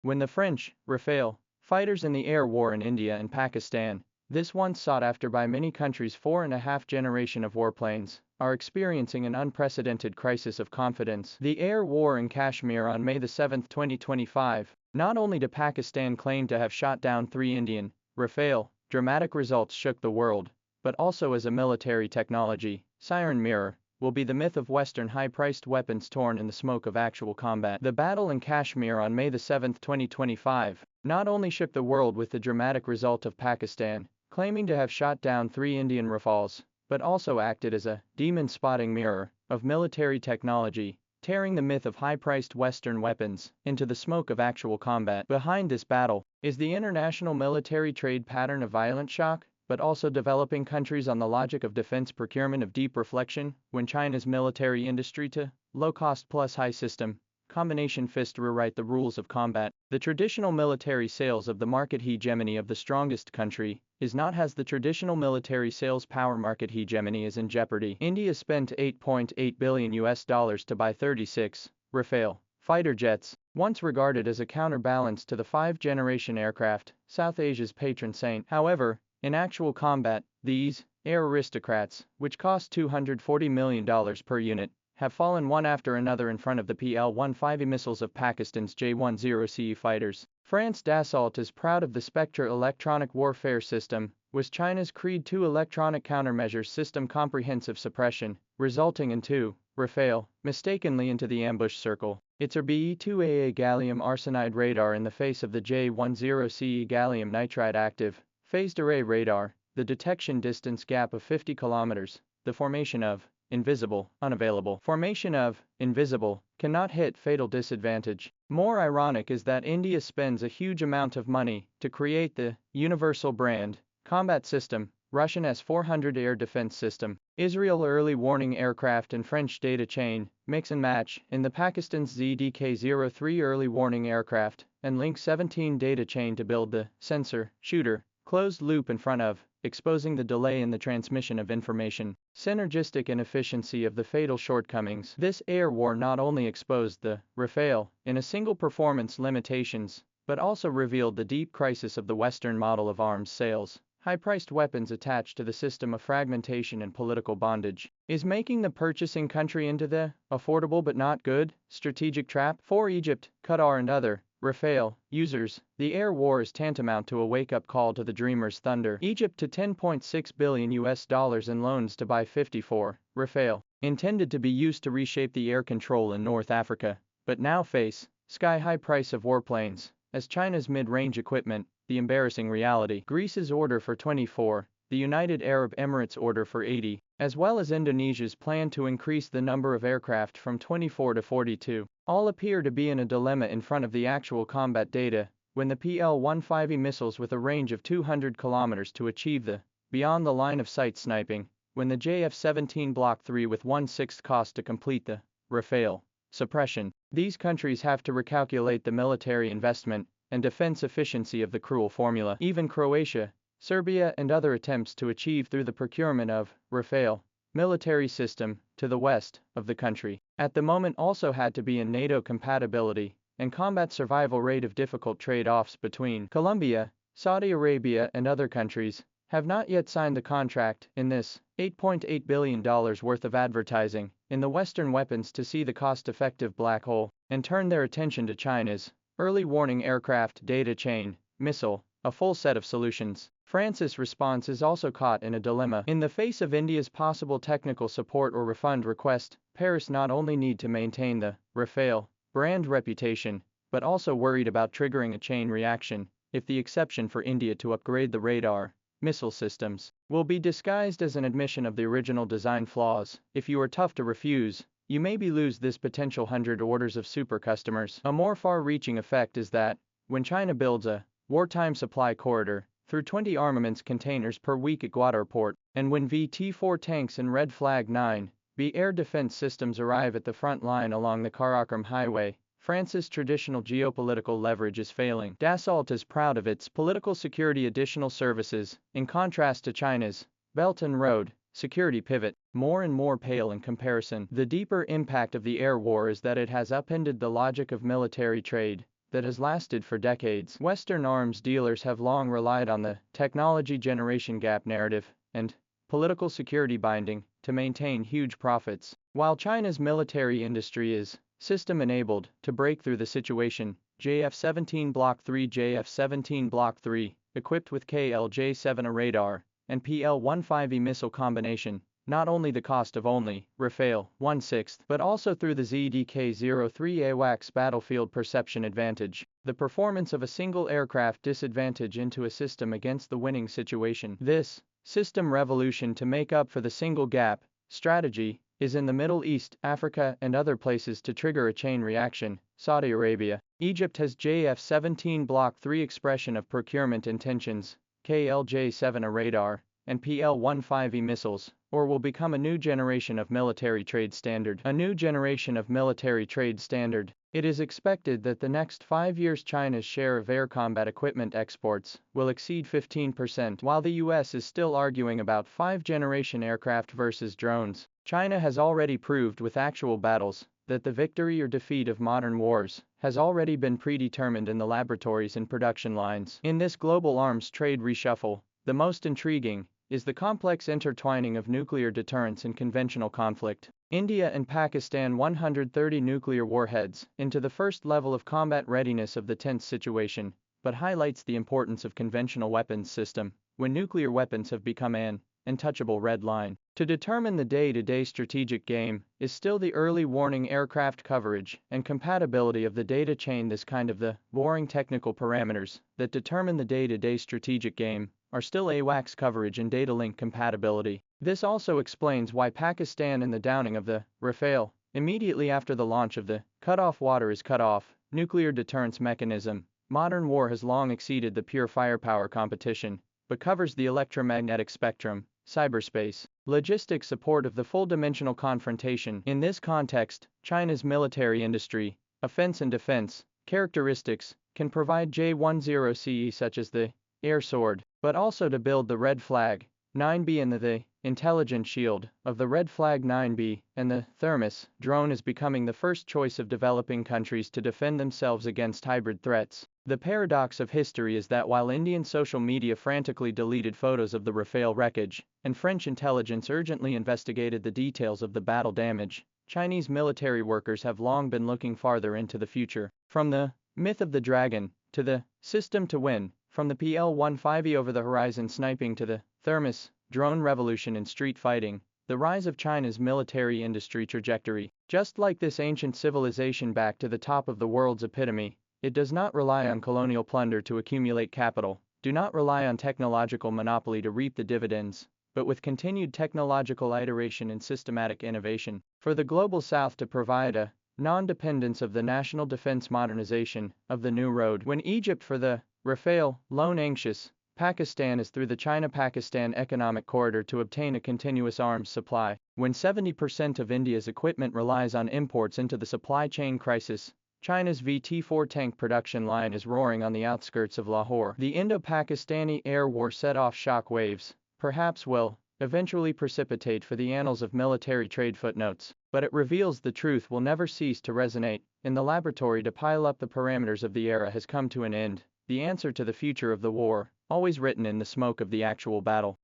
When the French, Rafale, fighters in the air war in India and Pakistan, this once sought after by many countries 4.5 generation of warplanes, are experiencing an unprecedented crisis of confidence. The air war in Kashmir on May 7, 2025, not only did Pakistan claim to have shot down 3 Indian Rafale, dramatic results shook the world, but also as a military technology, siren mirror, will be the myth of Western high-priced weapons torn in the smoke of actual combat. The battle in Kashmir on May 7, 2025, not only shook the world with the dramatic result of Pakistan claiming to have shot down 3 Indian Rafales, but also acted as a demon-spotting mirror of military technology, tearing the myth of high-priced Western weapons into the smoke of actual combat. Behind this battle is the international military trade pattern of violent shock, but also developing countries on the logic of defense procurement of deep reflection, when China's military industry to low-cost plus high system combination fist rewrite the rules of combat. The traditional military sales of the market hegemony of the strongest country is not has the traditional military sales power market hegemony is in jeopardy. India spent $8.8 billion to buy 36 Rafale fighter jets, once regarded as a counterbalance to the 5th-generation aircraft, South Asia's patron saint. However, in actual combat, these air aristocrats, which cost $240 million per unit, have fallen one after another in front of the PL-150 missiles of Pakistan's J-10C fighters. France Dassault is proud of the Spectre electronic warfare system, was China's Creed II electronic countermeasures system comprehensive suppression, resulting in 2 Rafale mistakenly into the ambush circle. Its RBE-2AA gallium arsenide radar in the face of the J-10CE gallium nitride active phased array radar, the detection distance gap of 50 kilometers, the formation of invisible, unavailable. Formation of invisible, cannot hit fatal disadvantage. More ironic is that India spends a huge amount of money to create the universal brand combat system, Russian S-400 air defense system, Israel early warning aircraft and French data chain, mix and match, in the Pakistan's ZDK-03 early warning aircraft, and Link 17 data chain to build the sensor, shooter, closed loop in front of, exposing the delay in the transmission of information, synergistic inefficiency of the fatal shortcomings. This air war not only exposed the Rafale in a single performance limitations, but also revealed the deep crisis of the Western model of arms sales. High-priced weapons attached to the system of fragmentation and political bondage is making the purchasing country into the affordable but not good strategic trap. For Egypt, Qatar and other Rafale users, the air war is tantamount to a wake-up call to the dreamer's thunder. Egypt to $10.6 billion in loans to buy 54 Rafale, intended to be used to reshape the air control in North Africa, but now face sky-high price of warplanes as China's mid-range equipment, the embarrassing reality. Greece's order for 24, the United Arab Emirates order for 80, as well as Indonesia's plan to increase the number of aircraft from 24 to 42, all appear to be in a dilemma in front of the actual combat data, when the PL-150 missiles with a range of 200 kilometers to achieve the beyond the line of sight sniping, when the JF-17 Block 3 with 1/6 cost to complete the Rafale suppression. These countries have to recalculate the military investment and defense efficiency of the cruel formula. Even Croatia, Serbia and other attempts to achieve through the procurement of Rafale military system to the west of the country at the moment also had to be in NATO compatibility and combat survival rate of difficult trade-offs between Colombia, Saudi Arabia and other countries have not yet signed the contract in this $8.8 billion worth of advertising in the Western weapons to see the cost-effective black hole and turn their attention to China's early warning aircraft data chain, missile, a full set of solutions. France's response is also caught in a dilemma. In the face of India's possible technical support or refund request, Paris not only need to maintain the Rafale brand reputation, but also worried about triggering a chain reaction if the exception for India to upgrade the radar missile systems will be disguised as an admission of the original design flaws. If you are tough to refuse, you maybe lose this potential 100 orders of super customers. A more far-reaching effect is that, when China builds a wartime supply corridor through 20 armaments containers per week at Gwadar port, and when VT-4 tanks and Red Flag 9B air defense systems arrive at the front line along the Karakoram highway, France's traditional geopolitical leverage is failing. Dassault is proud of its political security additional services, in contrast to China's Belt and Road security pivot, more and more pale in comparison. The deeper impact of the air war is that it has upended the logic of military trade. that has lasted for decades. Western arms dealers have long relied on the technology generation gap narrative and political security binding to maintain huge profits. While China's military industry is system-enabled to break through the situation, JF-17 Block 3 JF-17 Block 3, equipped with KLJ-7A radar and PL-15E missile combination, not only the cost of only Rafale 1/6, but also through the ZDK-03 AWACS battlefield perception advantage, the performance of a single aircraft disadvantage into a system against the winning situation. This system revolution to make up for the single gap strategy is in the Middle East, Africa, and other places to trigger a chain reaction. Saudi Arabia. Egypt has JF-17 Block 3 expression of procurement intentions, KLJ-7A radar, and PL-15E missiles, or will become a new generation of military trade standard. A new generation of military trade standard. It is expected that the next 5 years China's share of air combat equipment exports will exceed 15%. While the US is still arguing about 5th-generation aircraft versus drones, China has already proved with actual battles that the victory or defeat of modern wars has already been predetermined in the laboratories and production lines. In this global arms trade reshuffle, the most intriguing is the complex intertwining of nuclear deterrence and conventional conflict. India and Pakistan 130 nuclear warheads into the first level of combat readiness of the tense situation, but highlights the importance of conventional weapons system when nuclear weapons have become an untouchable red line. To determine the day-to-day strategic game is still the early warning aircraft coverage and compatibility of the data chain. This kind of the boring technical parameters that determine the day-to-day strategic game are still AWACS coverage and data link compatibility. This also explains why Pakistan and the downing of the Rafale immediately after the launch of the cut-off water is cut off nuclear deterrence mechanism. Modern war has long exceeded the pure firepower competition, but covers the electromagnetic spectrum, cyberspace, logistics support of the full-dimensional confrontation. In this context, China's military industry, offense and defense, characteristics, can provide J-10CE such as the air sword, but also to build the red flag 9B and the intelligence shield of the red flag 9B, and the thermos drone is becoming the first choice of developing countries to defend themselves against hybrid threats. The paradox of history is that while Indian social media frantically deleted photos of the Rafale wreckage, and French intelligence urgently investigated the details of the battle damage, Chinese military workers have long been looking farther into the future. From the myth of the dragon to the system to win, from the PL-15E over the horizon sniping to the thermos drone revolution in street fighting, the rise of China's military industry trajectory. Just like this ancient civilization back to the top of the world's epitome, it does not rely on colonial plunder to accumulate capital, do not rely on technological monopoly to reap the dividends, but with continued technological iteration and systematic innovation, for the global south to provide a non-dependence of the national defense modernization of the new road. When Egypt for the Rafale loan anxious, Pakistan is through the China-Pakistan economic corridor to obtain a continuous arms supply. When 70% of India's equipment relies on imports into the supply chain crisis, China's VT-4 tank production line is roaring on the outskirts of Lahore. The Indo-Pakistani air war set off shock waves, perhaps will eventually precipitate for the annals of military trade footnotes, but it reveals the truth will never cease to resonate. In the laboratory to pile up the parameters of the era has come to an end. The answer to the future of the war, always written in the smoke of the actual battle.